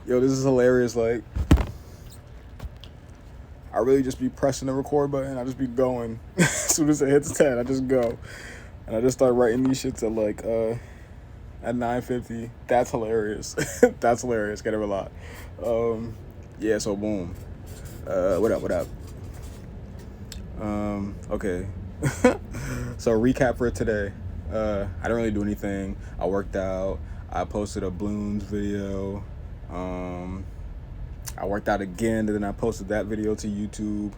Yo, this is hilarious. Like, I really just be pressing the record button. I just be going. As soon as it hits 10, I just go. And I just start writing these shits at like at 9:50. That's hilarious. That's hilarious. Get it a lot. Yeah, so boom. What up, what up? Okay. So recap for today. I didn't really do anything. I worked out. I posted a balloons video. I worked out again, and then I posted that video to YouTube.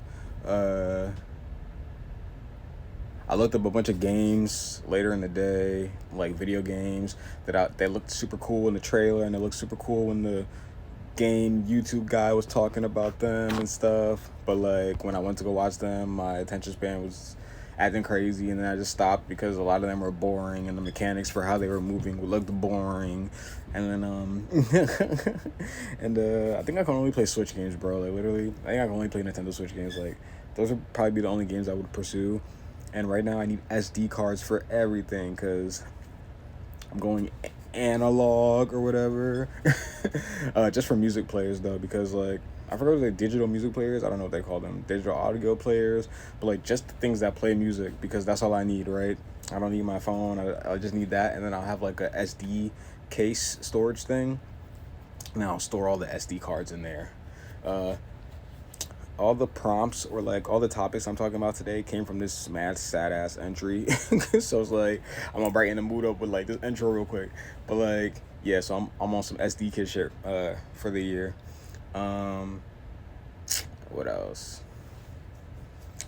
I looked up a bunch of games later in the day, like video games that looked super cool in the trailer, and it looked super cool when the game YouTube guy was talking about them and stuff. But like when I went to go watch them, my attention span was acting crazy, and then I just stopped because a lot of them were boring, and the mechanics for how they were moving looked boring. And then I think I can only play Switch games, bro. Like literally, I think I can only play Nintendo Switch games. Like those would probably be the only games I would pursue. And right now I need SD cards for everything because I'm going analog or whatever. Just for music players though, because like I forgot what they digital music players. I don't know what they call them, digital audio players. But like just the things that play music, because that's all I need, right? I don't need my phone. I just need that, and then I'll have like a SD case storage thing, and I'll store all the SD cards in there. All the prompts or like all the topics I'm talking about today came from this mad sad ass entry. So it's like I'm gonna brighten the mood up with like this intro real quick. But like yeah, so I'm on some SD kid shit for the year. What else?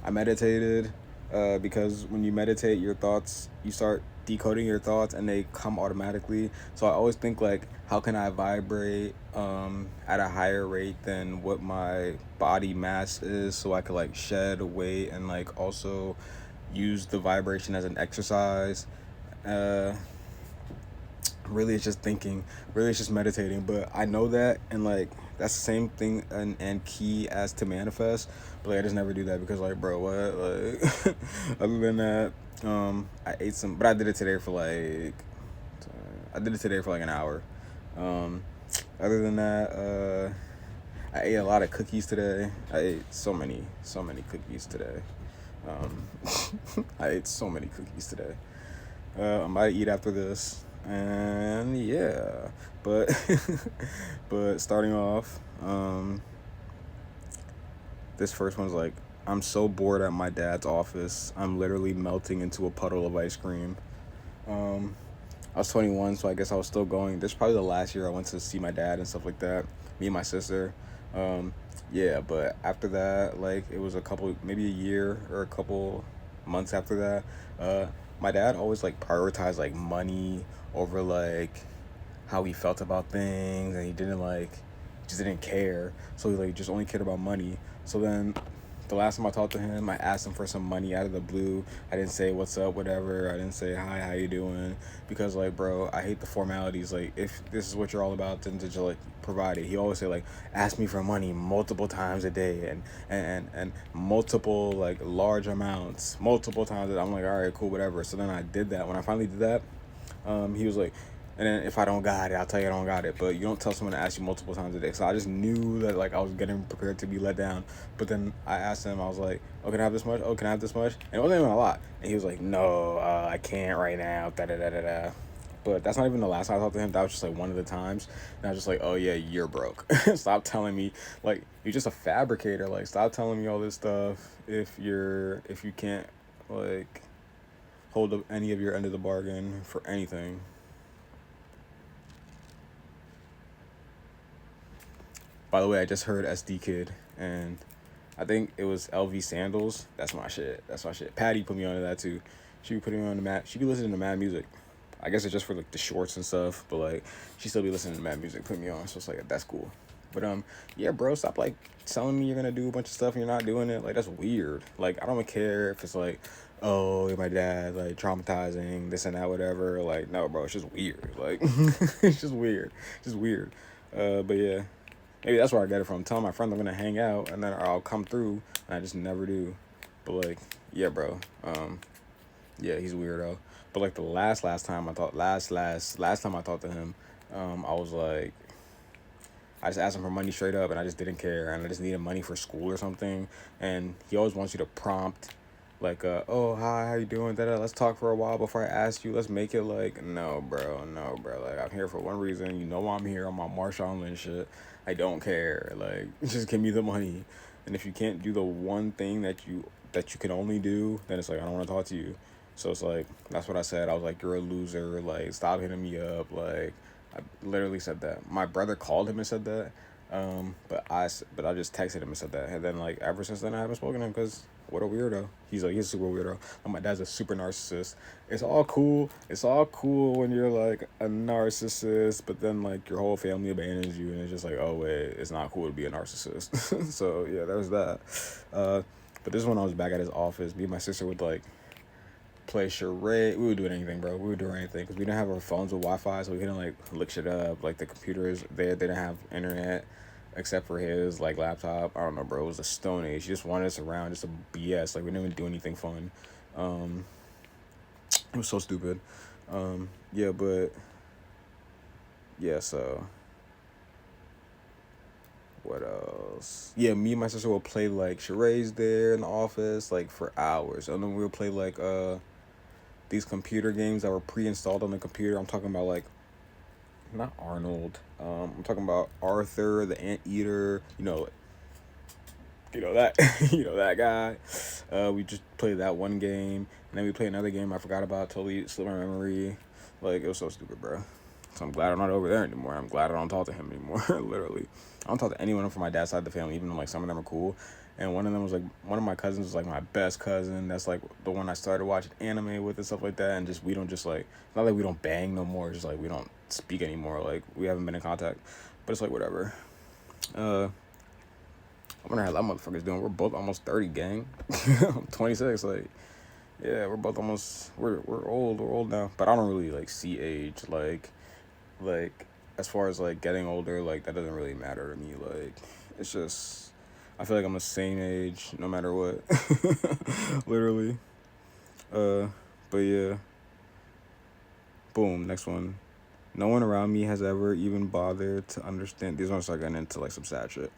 I meditated because when you meditate, your thoughts, you start decoding your thoughts and they come automatically. So I always think like, how can I vibrate at a higher rate than what my body mass is, so I could like shed weight and like also use the vibration as an exercise. Really it's just thinking, really it's just meditating. But I know that, and like that's the same thing and key as to manifest. But like I just never do that because like, bro, what, like other than that, I ate some, but I did it today for like an hour. Other than that, I ate a lot of cookies today. I ate so many cookies today. I ate so many cookies today. I might eat after this, and yeah, but but starting off, this first one's like, I'm so bored at my dad's office. I'm literally melting into a puddle of ice cream. I was 21, so I guess I was still going. This is probably the last year I went to see my dad and stuff like that. Me and my sister. Yeah, but after that, like it was maybe a year or a couple months after that. My dad always like prioritized like money over like how he felt about things, and he just didn't care. So he like just only cared about money. So then the last time I talked to him, I asked him for some money out of the blue. I didn't say what's up, whatever. I didn't say hi, how you doing? Because like, bro, I hate the formalities. Like, if this is what you're all about, then just like provide it. He always say like, ask me for money multiple times a day, and multiple like large amounts multiple times. I'm like, all right, cool, whatever. So then I did that. When I finally did that, he was like, and then if I don't got it, I'll tell you I don't got it. But you don't tell someone to ask you multiple times a day. So I just knew that like I was getting prepared to be let down. But then I asked him, I was like, oh, can I have this much? Oh, can I have this much? And it wasn't even a lot. And he was like, no, I can't right now. Da da da da da. But that's not even the last time I talked to him. That was just like one of the times. And I was just like, oh yeah, you're broke. Stop telling me like you're just a fabricator. Like stop telling me all this stuff if you can't like hold up any of your end of the bargain for anything. By the way, I just heard SD Kid, and I think it was LV Sandals. That's my shit. That's my shit. Patty put me onto that too. She be putting me on the mat. She be listening to mad music. I guess it's just for like the shorts and stuff, but like she still be listening to mad music, put me on. So it's like that's cool. But yeah, bro, stop like telling me you're gonna do a bunch of stuff and you're not doing it. Like that's weird. Like I don't care if it's like, oh, my dad like traumatizing this and that, whatever. Like no, bro, it's just weird. Like it's just weird. It's just weird. But yeah. Maybe that's where I get it from. Telling my friends I'm gonna hang out and then I'll come through, and I just never do. But like, yeah, bro. Yeah, he's a weirdo. But like the last time I talked to him, I was like, I just asked him for money straight up, and I just didn't care, and I just needed money for school or something. And he always wants you to prompt, like, oh, hi, how you doing? Let's talk for a while before I ask you. Let's make it like, no, bro, no, bro. Like, I'm here for one reason. You know I'm here on my Marshawn Lynch shit. I don't care. Like, just give me the money. And if you can't do the one thing that you can only do, then it's like, I don't want to talk to you. So it's like, that's what I said. I was like, you're a loser. Like, stop hitting me up. Like, I literally said that. My brother called him and said that. But I just texted him and said that. And then, like, ever since then, I haven't spoken to him because what a weirdo. He's a super weirdo. And my dad's a super narcissist. It's all cool. It's all cool when you're like a narcissist, but then like your whole family abandons you, and it's just like, oh wait, it's not cool to be a narcissist. So yeah, there's that. But this one I was back at his office. Me and my sister would like play charade. We would do anything, bro. We would do anything because we didn't have our phones with Wi-Fi, so we couldn't like look shit up. Like the computers, they didn't have internet except for his like laptop. I don't know, bro. It was a Stone Age. He just wanted us around, just a BS. Like we didn't even do anything fun. It was so stupid. Yeah, but yeah. So what else? Yeah, me and my sister will play like charades there in the office, like for hours, and then we'll play like these computer games that were pre-installed on the computer. I'm talking about like not Arnold. I'm talking about Arthur the Anteater. You know that you know that guy. We just played that one game, and then we played another game I forgot about. Totally slipped my memory. Like it was so stupid, bro. So I'm glad I'm not over there anymore. I'm glad I don't talk to him anymore. Literally, I don't talk to anyone from my dad's side of the family, even though like some of them are cool. And one of them was like one of my cousins was like my best cousin. That's like the one I started watching anime with and stuff like that. And just we don't just like not like we don't bang no more. It's just like we don't speak anymore. Like we haven't been in contact. But it's like whatever. I wonder how that motherfucker's doing. We're both almost 30, gang. I'm 26. Like, yeah, we're both almost we're old. We're old now. But I don't really like see age. Like as far as like getting older, like that doesn't really matter to me. Like it's just I feel like I'm the same age no matter what. Literally. But yeah. Boom. Next one. No one around me has ever even bothered to understand. These ones start getting into like some sad shit.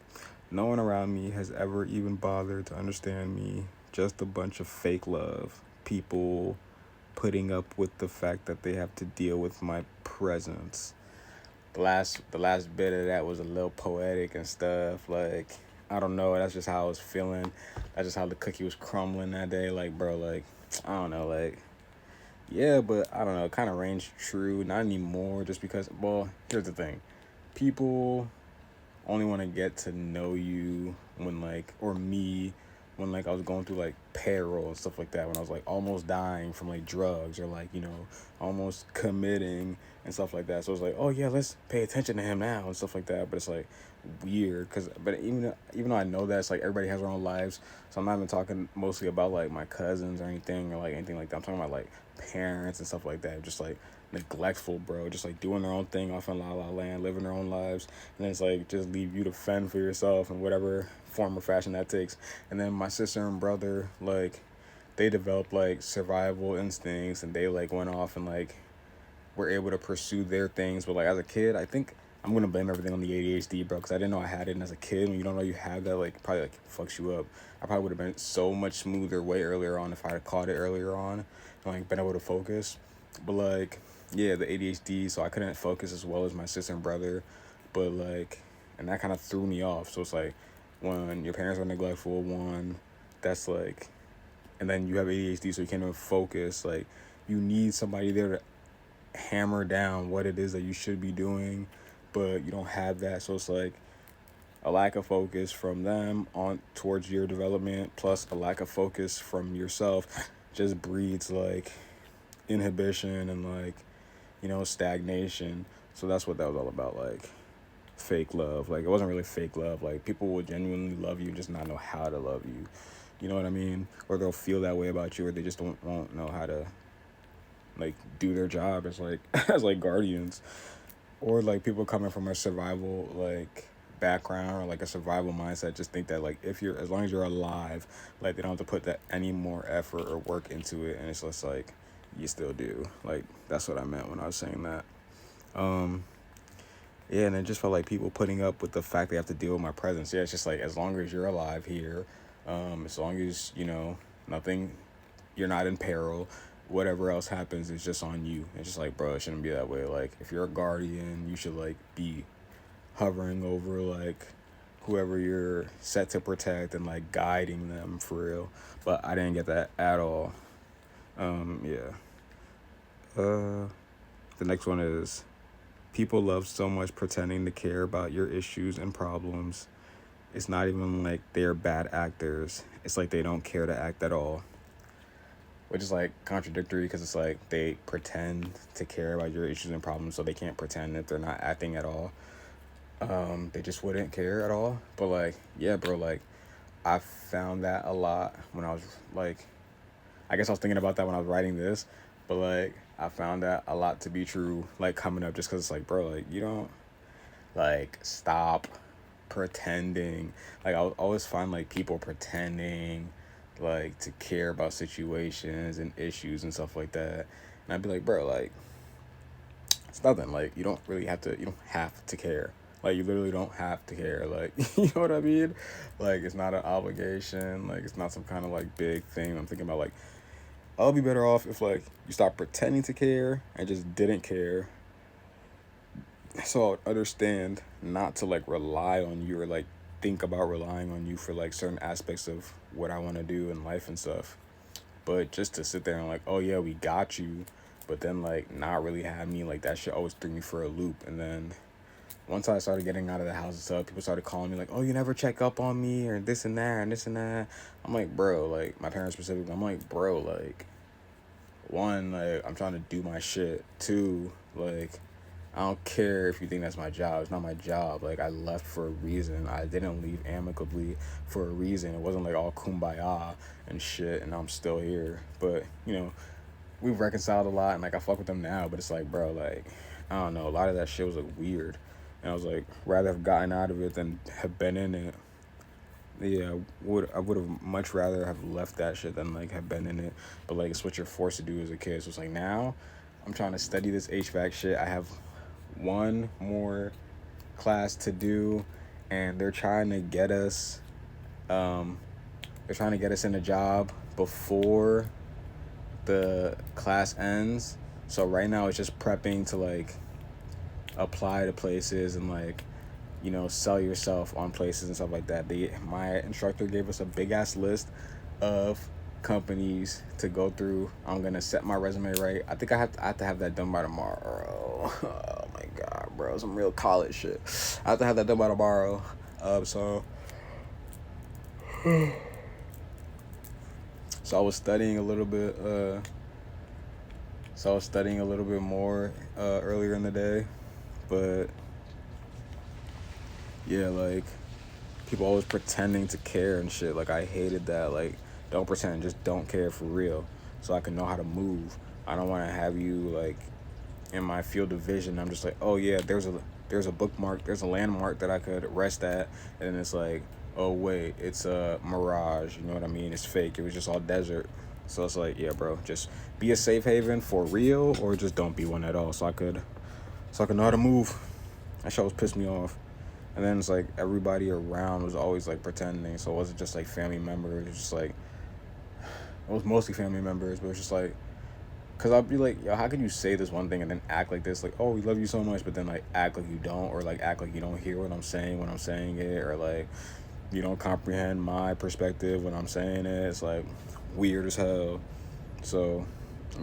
No one around me has ever even bothered to understand me. Just a bunch of fake love. People putting up with the fact that they have to deal with my presence. The last bit of that was a little poetic and stuff. Like, I don't know. That's just how I was feeling. That's just how the cookie was crumbling that day. Like, bro, like, I don't know. Like, yeah, but I don't know. It kind of ranged true. Not anymore just because, well, here's the thing. People only want to get to know you when like, or me, when like I was going through like peril and stuff like that, when I was like almost dying from like drugs or like, almost committing and stuff like that. So it's like, oh yeah, let's pay attention to him now and stuff like that. But it's like weird but even though I know that, it's like everybody has their own lives. So I'm not even talking mostly about like my cousins or anything or like anything like that. I'm talking about like parents and stuff like that. Just like neglectful, bro. Just like doing their own thing off in La La Land, living their own lives, and then it's like just leave you to fend for yourself in whatever form or fashion that takes. And then my sister and brother, like, they developed like survival instincts, and they like went off and like were able to pursue their things. But like as a kid, I think I'm gonna blame everything on the ADHD, bro, because I didn't know I had it. And as a kid, when you don't know you have that, like probably like fucks you up. I probably would have been so much smoother way earlier on if I had caught it earlier on and like been able to focus. But like, yeah, the ADHD, so I couldn't focus as well as my sister and brother. But like, and that kind of threw me off. So it's like when your parents are neglectful, one, that's like, and then you have ADHD, so you can't even focus. Like, you need somebody there to hammer down what it is that you should be doing, but you don't have that. So it's like a lack of focus from them on towards your development, plus a lack of focus from yourself, just breeds like inhibition and like, stagnation. So that's what that was all about, like fake love. Like, it wasn't really fake love. Like, people will genuinely love you, just not know how to love you. You know what I mean? Or they'll feel that way about you, or they just won't know how to like do their job as like as like guardians. Or like people coming from a survival like background or like a survival mindset just think that like as long as you're alive, like they don't have to put that any more effort or work into it. And it's just like you still do. Like, that's what I meant when I was saying that. Yeah, and it just felt like people putting up with the fact they have to deal with my presence. Yeah, it's just like as long as you're alive here, as long as nothing, you're not in peril. Whatever else happens is just on you. It's just like, bro, it shouldn't be that way. Like, if you're a guardian, you should like be hovering over like whoever you're set to protect and like guiding them for real. But I didn't get that at all. Yeah. The next one is people love so much pretending to care about your issues and problems. It's not even like they're bad actors. It's like they don't care to act at all. Which is like contradictory because it's like they pretend to care about your issues and problems, so they can't pretend that they're not acting at all. They just wouldn't care at all. But like, yeah, bro, like I found that a lot when I was like, I guess I was thinking about that when I was writing this, but like I found that a lot to be true, like coming up, just because it's like, bro, like you don't like stop pretending. Like I always find like people pretending like to care about situations and issues and stuff like that, and I'd be like, bro, like it's nothing. Like you don't have to care. Like you literally don't have to care. Like you know what I mean? Like it's not an obligation. Like it's not some kind of like big thing. I'm thinking about like I'll be better off if like you stop pretending to care and just didn't care. So I'd understand not to like rely on you or like think about relying on you for like certain aspects of what I want to do in life and stuff. But just to sit there and like, oh yeah, we got you, but then like not really have me, like that shit always threw me for a loop. And then once I started getting out of the house and stuff, people started calling me like, oh, you never check up on me or this and that and this and that. I'm like, bro, like my parents specifically, I'm like, bro, like one, like I'm trying to do my shit. Two, like I don't care if you think that's my job. It's not my job. Like I left for a reason. I didn't leave amicably for a reason. It wasn't like all kumbaya and shit and I'm still here. But, we've reconciled a lot and like I fuck with them now, but it's like, bro, like I don't know, a lot of that shit was like weird. And I was like, rather have gotten out of it than have been in it. Yeah, I would have much rather have left that shit than like have been in it. But like it's what you're forced to do as a kid. So it's like now I'm trying to study this HVAC shit. I have one more class to do and they're trying to get us in a job before the class ends. So right now it's just prepping to like apply to places and like sell yourself on places and stuff like that. My instructor gave us a big ass list of companies to go through. I'm gonna set my resume right. I think I have to have that done by tomorrow. Oh my god, bro, some real college shit. I have to have that done by tomorrow. So I was studying a little bit. So I was studying a little bit more earlier in the day, but yeah, like people always pretending to care and shit. Like I hated that. Like don't pretend, just don't care for real, so I can know how to move. I don't want to have you like in my field of vision. I'm just like, oh yeah, there's a bookmark, there's a landmark that I could rest at, and it's like, oh wait, it's a mirage. You know what I mean? It's fake. It was just all desert. So it's like, yeah, bro, just be a safe haven for real, or just don't be one at all. So I could know how to move. That shit was pissed me off. And then it's like everybody around was always like pretending. So it wasn't just like family members. It was just like, it was mostly family members, but it was just like, cause I'd be like, yo, how can you say this one thing and then act like this? Like, oh, we love you so much, but then like act like you don't, or like act like you don't hear what I'm saying when I'm saying it, or like you don't comprehend my perspective when I'm saying it. It's like weird as hell. So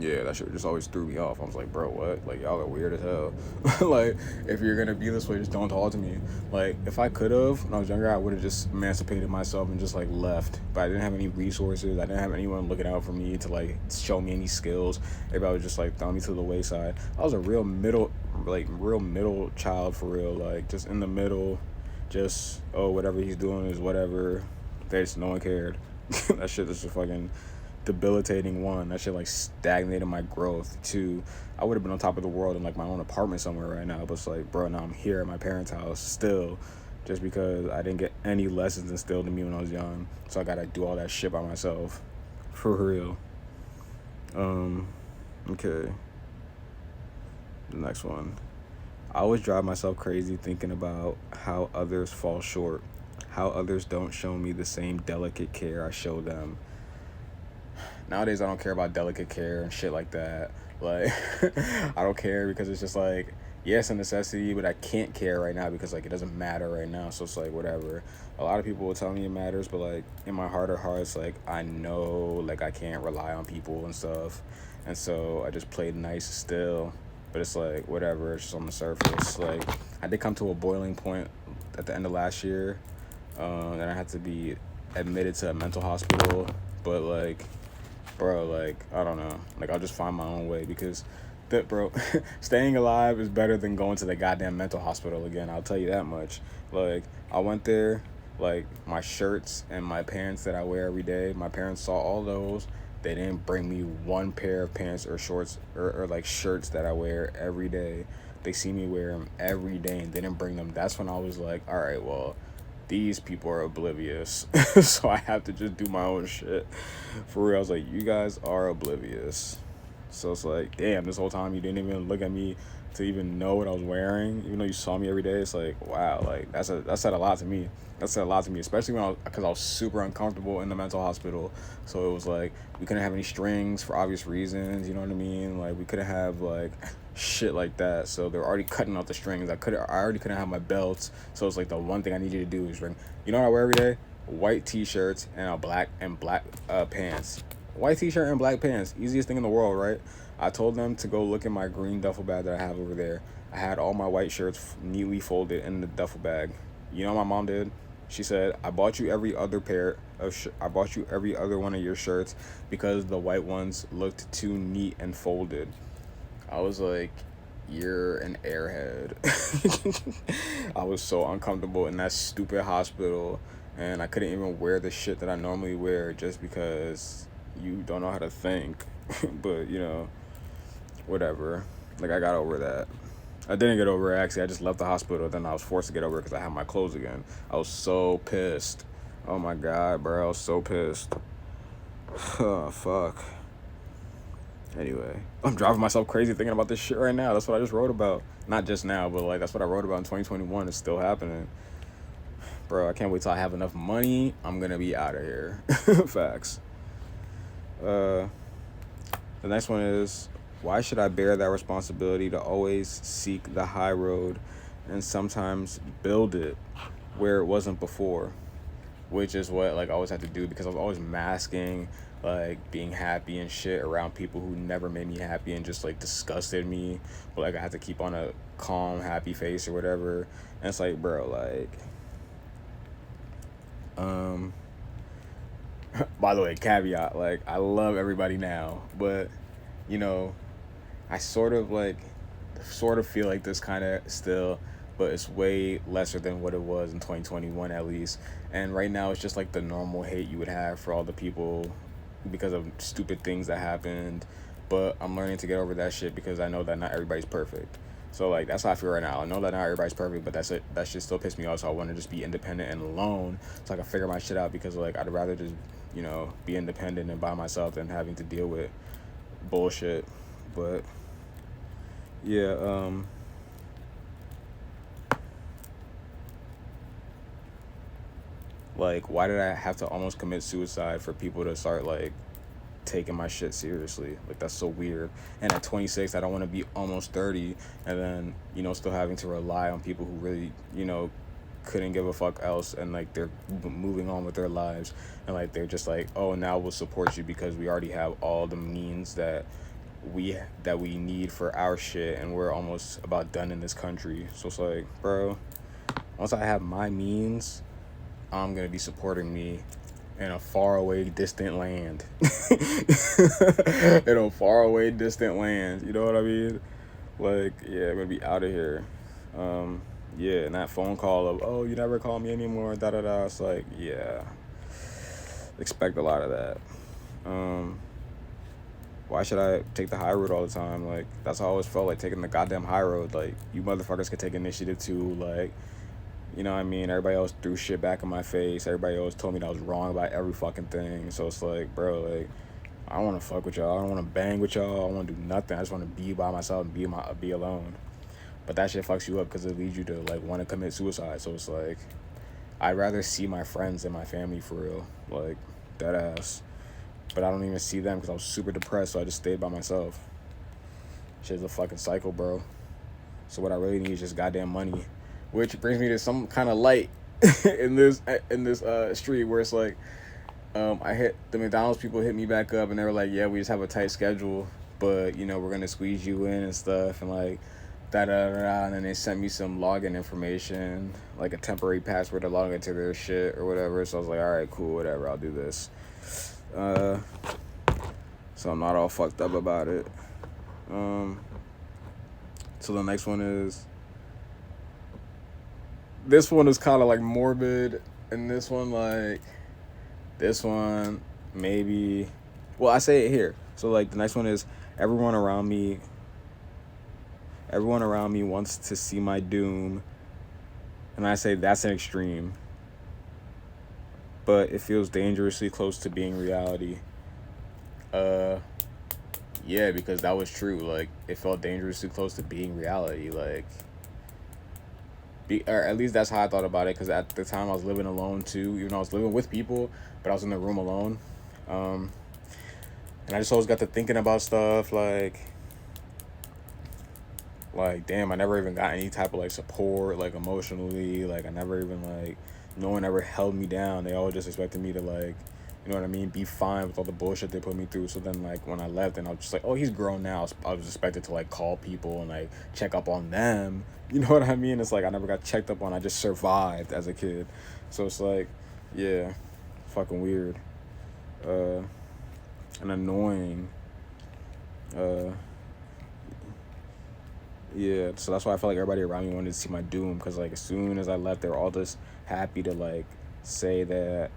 yeah, that shit just always threw me off. I was like, bro, what? Like, y'all are weird as hell. Like, if you're gonna be this way, just don't talk to me. Like, if I could have, when I was younger, I would have just emancipated myself and just, like, left. But I didn't have any resources. I didn't have anyone looking out for me to, like, show me any skills. Everybody would just, like, throw me to the wayside. I was a real middle child, for real. Like, just in the middle. Just, oh, whatever he's doing is whatever. No one cared. That shit is just fucking debilitating. One, that shit like stagnated my growth. Two, I would have been on top of the world in like my own apartment somewhere right now, but it's like, bro, now I'm here at my parents' house still, just because I didn't get any lessons instilled in me when I was young, so I gotta do all that shit by myself, for real. Okay, the next one. I always drive myself crazy thinking about how others fall short, how others don't show me the same delicate care I show them. Nowadays, I don't care about delicate care and shit like that. Like, I don't care because it's just like, yes, a necessity, but I can't care right now because like it doesn't matter right now. So it's like whatever. A lot of people will tell me it matters, but like in my heart of hearts, like I know like I can't rely on people and stuff, and so I just played nice still. But it's like whatever. It's just on the surface. Like I did come to a boiling point at the end of last year, and I had to be admitted to a mental hospital. But like bro, like I don't know, like I'll just find my own way because that bro staying alive is better than going to the goddamn mental hospital again, I'll tell you that much. Like I went there, like my shirts and my pants that I wear every day, my parents saw all those. They didn't bring me one pair of pants or shorts or like shirts that I wear every day. They see me wear them every day and they didn't bring them. That's when I was like, all right, well, these people are oblivious. So I have to just do my own shit. For real, I was like, you guys are oblivious. So it's like, damn, this whole time you didn't even look at me to even know what I was wearing, even though you saw me every day. It's like, wow, like that said a lot to me. That said a lot to me, especially because I was super uncomfortable in the mental hospital. So it was like we couldn't have any strings for obvious reasons. You know what I mean? Like we couldn't have like shit like that. So they were already cutting out the strings. I already couldn't have my belts. So it's like the one thing I needed to do is bring. You know what I wear every day? White t-shirts and a black pants. White t-shirt and black pants. Easiest thing in the world, right? I told them to go look at my green duffel bag that I have over there. I had all my white shirts neatly folded in the duffel bag. You know what my mom did? She said, I bought you every other I bought you every other one of your shirts because the white ones looked too neat and folded. I was like, you're an airhead. I was so uncomfortable in that stupid hospital, and I couldn't even wear the shit that I normally wear just because you don't know how to think. But, you know, whatever. Like, I got over that. I didn't get over it, actually. I just left the hospital. Then I was forced to get over it because I had my clothes again. I was so pissed. Oh, my God, bro. I was so pissed. Oh, fuck. Anyway, I'm driving myself crazy thinking about this shit right now. That's what I just wrote about. Not just now, but like that's what I wrote about in 2021. It's still happening. Bro, I can't wait till I have enough money. I'm gonna be out of here. Facts. The next one is, why should I bear that responsibility to always seek the high road and sometimes build it where it wasn't before? Which is what like I always had to do because I was always masking like being happy and shit around people who never made me happy and just like disgusted me. But like I had to keep on a calm, happy face or whatever. And it's like, bro, like by the way, caveat, like I love everybody now, but you know, I sort of feel like this kind of still, but it's way lesser than what it was in 2021 at least. And right now it's just like the normal hate you would have for all the people because of stupid things that happened. But I'm learning to get over that shit because I know that not everybody's perfect. So like that's how I feel right now. I know that not everybody's perfect, but that's it. That shit still pisses me off. So I want to just be independent and alone so I can figure my shit out because like I'd rather just, you know, be independent and by myself than having to deal with bullshit. But yeah, like why did I have to almost commit suicide for people to start like taking my shit seriously? Like that's so weird. And at 26 I don't want to be almost 30 and then, you know, still having to rely on people who really, you know, couldn't give a fuck else and like they're moving on with their lives and like they're just like, oh, now we'll support you because we already have all the means that we need for our shit and we're almost about done in this country. So it's like, bro, once I have my means, I'm gonna be supporting me in a faraway distant land. In a faraway distant land, you know what I mean? Like, yeah, I'm gonna be out of here. Yeah, and that phone call of, oh, you never call me anymore, da da da. It's like, yeah, expect a lot of that. Why should I take the high road all the time? Like, that's how I always felt, like taking the goddamn high road. Like, you motherfuckers could take initiative too. Like, you know what I mean? Everybody else threw shit back in my face. Everybody else told me that I was wrong about every fucking thing. So it's like, bro, like, I don't want to fuck with y'all. I don't want to bang with y'all. I don't want to do nothing. I just want to be by myself and be alone. but that shit fucks you up because it leads you to like want to commit suicide. So it's like I'd rather see my friends and my family for real, like dead ass. But I don't even see them because I was super depressed, so I just stayed by myself. Shit's a fucking cycle, bro. So what I really need is just goddamn money, which brings me to some kind of light in this street where it's like I hit the McDonald's people hit me back up and they were like, yeah, we just have a tight schedule, but you know we're gonna squeeze you in and stuff and like da da da, and then they sent me some login information, like a temporary password to log into their shit or whatever. So I was like, all right, cool, whatever, I'll do this. So I'm not all fucked up about it. So the next one is, this one is kind of like morbid, and this one maybe, well, I say it here. So like the next one is, everyone around me wants to see my doom, and I say that's an extreme, but it feels dangerously close to being reality. Yeah, because that was true. Like, it felt dangerously close to being reality. Like, or at least that's how I thought about it. Because at the time I was living alone too, even though I was living with people, but I was in the room alone. And I just always got to thinking about stuff like damn, I never even got any type of like support, like emotionally. Like, I never even like, no one ever held me down. They all just expected me to like, you know what I mean, be fine with all the bullshit they put me through. So then like when I left, and I was just like, oh, he's grown now, I was expected to like call people and like check up on them. You know what I mean? It's like I never got checked up on. I just survived as a kid. So it's like, yeah, fucking weird, and annoying. Yeah, so that's why I felt like everybody around me wanted to see my doom, because like as soon as I left, they were all just happy to like say that,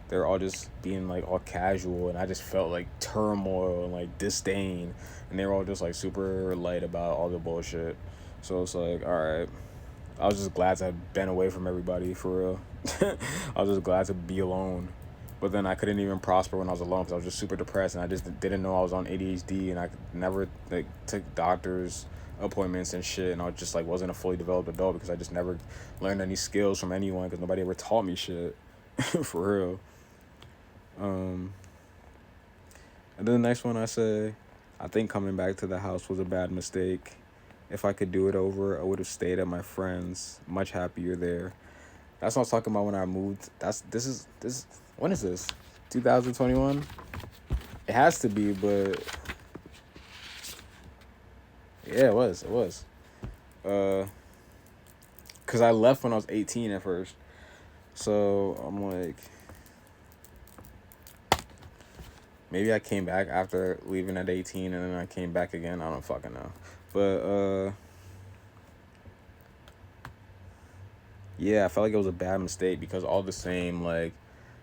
they're all just being like all casual, and I just felt like turmoil and like disdain, and they were all just like super light about all the bullshit. So it's like, all right, I was just glad to have been away from everybody for real. I was just glad to be alone. But then I couldn't even prosper when I was alone because I was just super depressed, and I just didn't know I was on ADHD, and I never like took doctor's appointments and shit, and I just like wasn't a fully developed adult because I just never learned any skills from anyone because nobody ever taught me shit. For real. And then the next one I say, I think coming back to the house was a bad mistake. If I could do it over, I would have stayed at my friend's, much happier there. That's what I was talking about when I moved. This when is this? 2021? It has to be, but yeah, it was. Cause I left when I was 18 at first. So I'm like, maybe I came back after leaving at 18 and then I came back again. I don't fucking know. But, yeah, I felt like it was a bad mistake because all the same, like,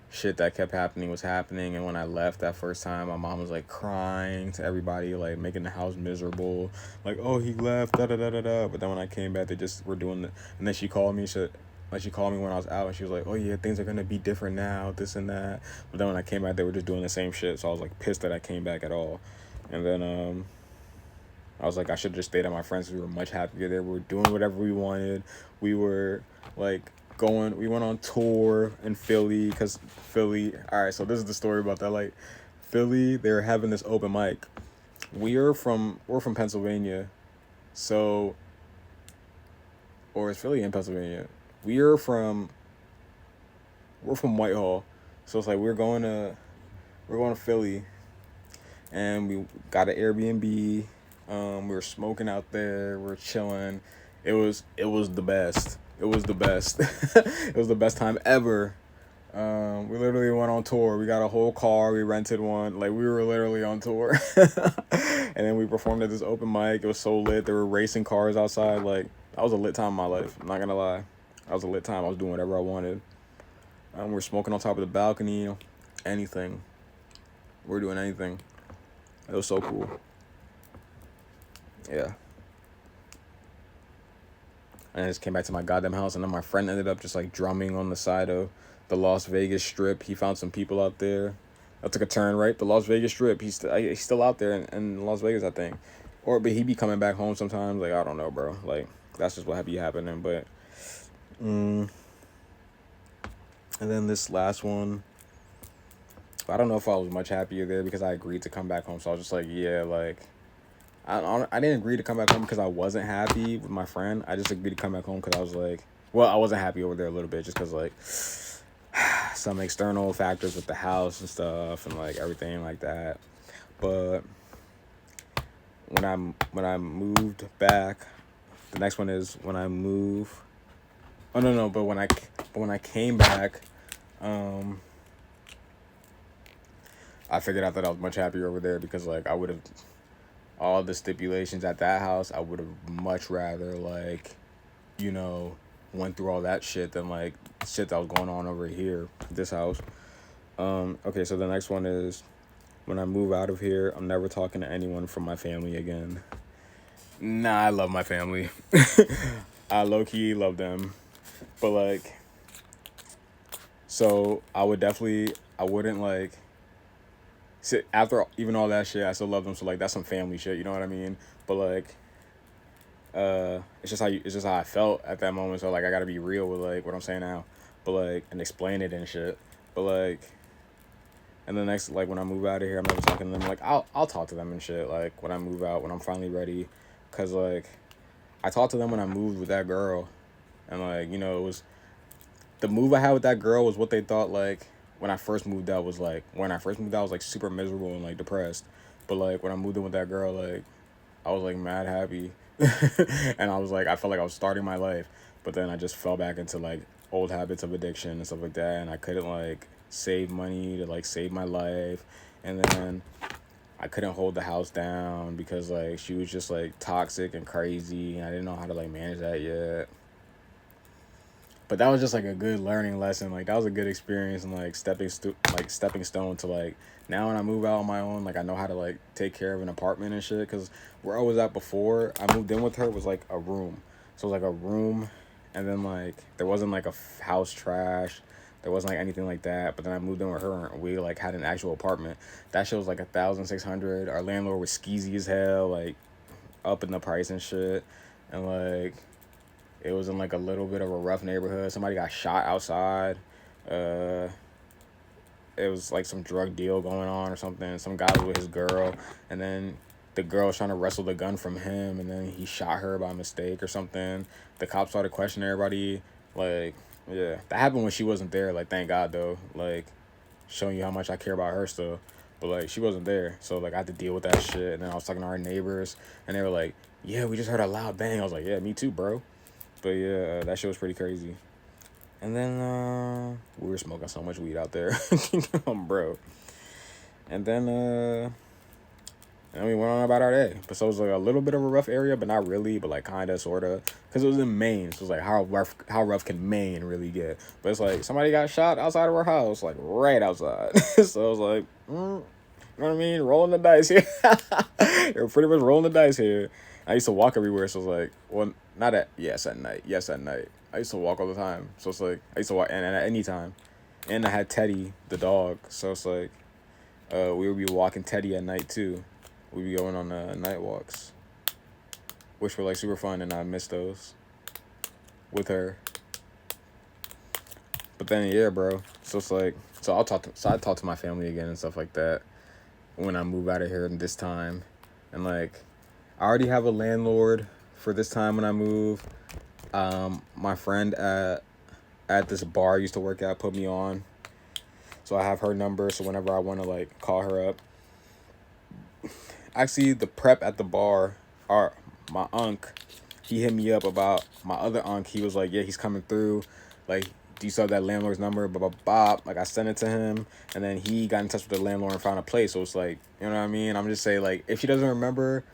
shit that kept happening was happening. And when I left that first time, my mom was, like, crying to everybody, like, making the house miserable. Like, oh, he left, da-da-da-da-da. But then when I came back, they just were doing and then she called me, she called me when I was out, and she was like, oh, yeah, things are going to be different now, this and that. But then when I came back, they were just doing the same shit. So I was, like, pissed that I came back at all. And then I was like, I should have just stayed at my friends. We were much happier there. We were doing whatever we wanted. We were, like, we went on tour in Philly, because Philly, all right, so this is the story about that. Like, Philly, they were having this open mic. We're from Pennsylvania. So, or is Philly in Pennsylvania? We're from Whitehall, so it's like we're going to Philly, and we got an Airbnb. We were smoking out there. We were chilling. It was the best. It was the best. It was the best time ever. We literally went on tour. We got a whole car. We rented one. Like, we were literally on tour. And then we performed at this open mic. It was so lit. There were racing cars outside. Like, that was a lit time in my life. I'm not gonna lie. That was a lit time. I was doing whatever I wanted. We were smoking on top of the balcony. Anything. We were doing anything. It was so cool. Yeah. And I just came back to my goddamn house, and then my friend ended up just like drumming on the side of the Las Vegas Strip. He found some people out there. I took a turn, right? The Las Vegas Strip. He's still out there in Las Vegas, I think. but he be coming back home sometimes. Like, I don't know, bro. Like, that's just what be happening. But, and then this last one, I don't know if I was much happier there because I agreed to come back home. So I was just like, yeah, like, I didn't agree to come back home because I wasn't happy with my friend. I just agreed to come back home because I was like, well, I wasn't happy over there a little bit just because, like, some external factors with the house and stuff and, like, everything like that. But when I moved back, the next one is when I move. Oh no, but when I came back, I figured out that I was much happier over there because, like, I would have all the stipulations at that house. I would have much rather, like, you know, went through all that shit than, like, shit that was going on over here, this house. Okay, so the next one is when I move out of here, I'm never talking to anyone from my family again. Nah, I love my family. I low-key love them. But, like, so I wouldn't, like, sit after even all that shit, I still love them. So, like, that's some family shit, you know what I mean? But, like, it's just how I felt at that moment. So, like, I gotta be real with, like, what I'm saying now. But, like, and explain it and shit. But, like, and the next, like, when I move out of here, I'm never talking to them. Like, I'll talk to them and shit, like, when I move out, when I'm finally ready. Because, like, I talked to them when I moved with that girl. And, like, you know, it was... The move I had with that girl was what they thought, like, when I first moved out was, like... When I first moved out, I was, like, super miserable and, like, depressed. But, like, when I moved in with that girl, like, I was, like, mad happy. And I was, like, I felt like I was starting my life. But then I just fell back into, like, old habits of addiction and stuff like that. And I couldn't, like... save money to, like, save my life. And then I couldn't hold the house down because, like, she was just, like, toxic and crazy, and I didn't know how to, like, manage that yet. But that was just, like, a good learning lesson. Like, that was a good experience and, like, stepping stone to, like, now when I move out on my own, like, I know how to, like, take care of an apartment and shit. Because where I was at before I moved in with her was, like, a room. So it was, like, a room, and then, like, there wasn't, like, a house trash. There wasn't, like, anything like that. But then I moved in with her and we, like, had an actual apartment. That shit was, like, $1,600. Our landlord was skeezy as hell, like, up in the price and shit. And, like, it was in, like, a little bit of a rough neighborhood. Somebody got shot outside. It was, like, some drug deal going on or something. Some guy was with his girl. And then the girl was trying to wrestle the gun from him. And then he shot her by mistake or something. The cops started questioning everybody. Like... Yeah, that happened when she wasn't there. Like, thank God, though. Like, showing you how much I care about her still. But, like, she wasn't there. So, like, I had to deal with that shit. And then I was talking to our neighbors. And they were like, yeah, we just heard a loud bang. I was like, yeah, me too, bro. But, yeah, that shit was pretty crazy. And then, we were smoking so much weed out there. Bro. And then, and we went on about our day. But so it was, like, a little bit of a rough area, but not really, but, like, kind of, sort of. Because it was in Maine. So it was, like, how rough can Maine really get? But it's, like, somebody got shot outside of our house, like, right outside. So I was, like, you know what I mean? Rolling the dice here. They were pretty much rolling the dice here. I used to walk everywhere, so it's, like, well, not at, yes, at night. Yes, at night. I used to walk all the time. So it's, like, I used to walk, and at any time. And I had Teddy, the dog. So it's, like, we would be walking Teddy at night, too. We'd be going on night walks, which were, like, super fun, and I miss those with her. But then, yeah, bro. So it's like, so I talk to my family again and stuff like that when I move out of here this time. And, like, I already have a landlord for this time when I move. My friend at this bar I used to work at put me on. So I have her number, so whenever I want to, like, call her up. Actually, the prep at the bar, my unc, he hit me up about my other unc. He was like, yeah, he's coming through. Like, do you still have that landlord's number? Blah, blah, blah. Like, I sent it to him, and then he got in touch with the landlord and found a place. So it's like, you know what I mean? I'm just saying, like, if she doesn't remember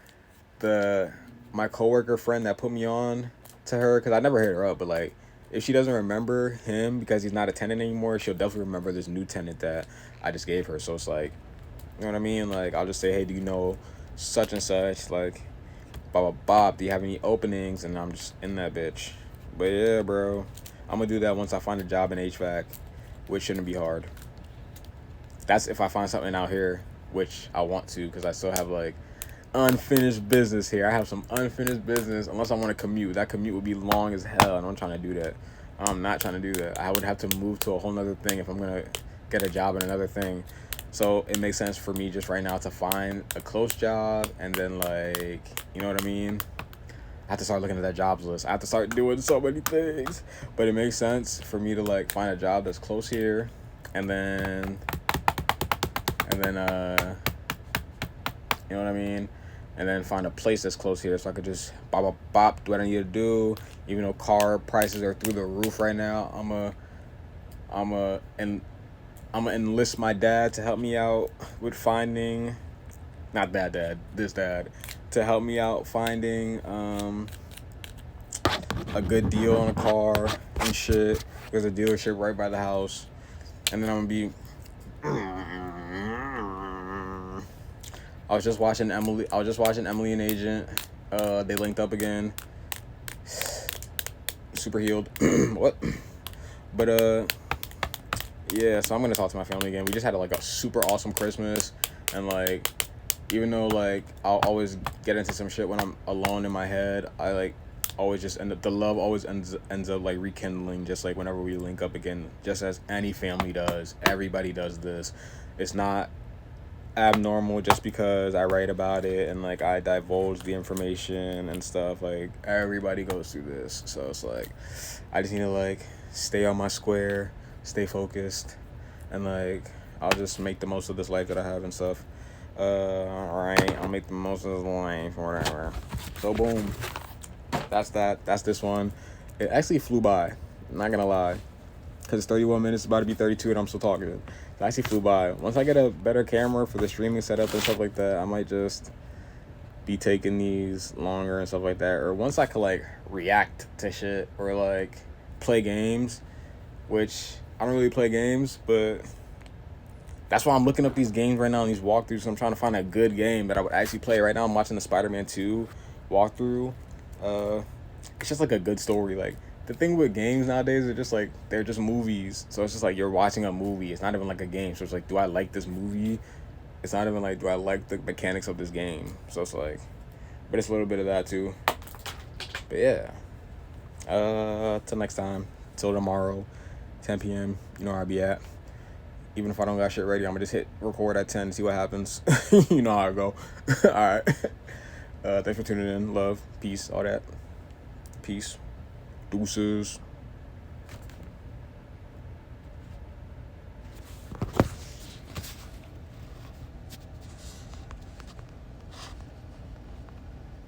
my coworker friend that put me on to her, because I never hit her up, but, like, if she doesn't remember him because he's not a tenant anymore, she'll definitely remember this new tenant that I just gave her. So it's like, you know what I mean? Like, I'll just say, hey, do you know such and such? Like, blah, blah, blah. Do you have any openings? And I'm just in that bitch. But, yeah, bro. I'm going to do that once I find a job in HVAC, which shouldn't be hard. That's if I find something out here, which I want to, because I still have, like, unfinished business here. I have some unfinished business unless I want to commute. That commute would be long as hell, and I'm trying to do that. I'm not trying to do that. I would have to move to a whole nother thing if I'm going to get a job in another thing. So it makes sense for me just right now to find a close job, and then, like, you know what I mean? I have to start looking at that jobs list. I have to start doing so many things. But it makes sense for me to, like, find a job that's close here, and then you know what I mean? And then find a place that's close here so I could just bop, do what I need to do. Even though car prices are through the roof right now, I'm gonna enlist my dad to help me out with finding, not that dad, this dad, to help me out finding a good deal on a car and shit. There's a dealership right by the house, and then I'm gonna be. I was just watching Emily and Agent. They linked up again. Super healed. What? But yeah, so I'm gonna talk to my family again. We just had like a super awesome Christmas, and like, even though like I'll always get into some shit when I'm alone in my head, I like always just end up, the love always ends up like rekindling, just like whenever we link up again, just as any family does. Everybody does this. It's not abnormal just because I write about it and like I divulge the information and stuff. Like, everybody goes through this, so it's like I just need to like stay on my square, stay focused, and like I'll just make the most of this life that I have and stuff. Alright, I'll make the most of this life or whatever. So boom, that's that. That's this one. It actually flew by, I'm not gonna lie, because it's 31 minutes, it's about to be 32, and I'm still talking. It actually flew by. Once I get a better camera for the streaming setup and stuff like that, I might just be taking these longer and stuff like that. Or once I could like react to shit or like play games, which I don't really play games, but that's why I'm looking up these games right now and these walkthroughs. So I'm trying to find a good game that I would actually play. Right now I'm watching the Spider-Man 2 walkthrough. It's just like a good story. Like, the thing with games nowadays are just like, they're just movies. So it's just like you're watching a movie. It's not even like a game. So it's like, do I like this movie? It's not even like, do I like the mechanics of this game? So it's like, but it's a little bit of that too. But yeah. Till next time. Till tomorrow, 10 p.m. You know where I'll be at. Even if I don't got shit ready, I'm gonna just hit record at 10 and see what happens. You know how I go. Alright. Thanks for tuning in. Love, peace, all that. Peace. Deuces.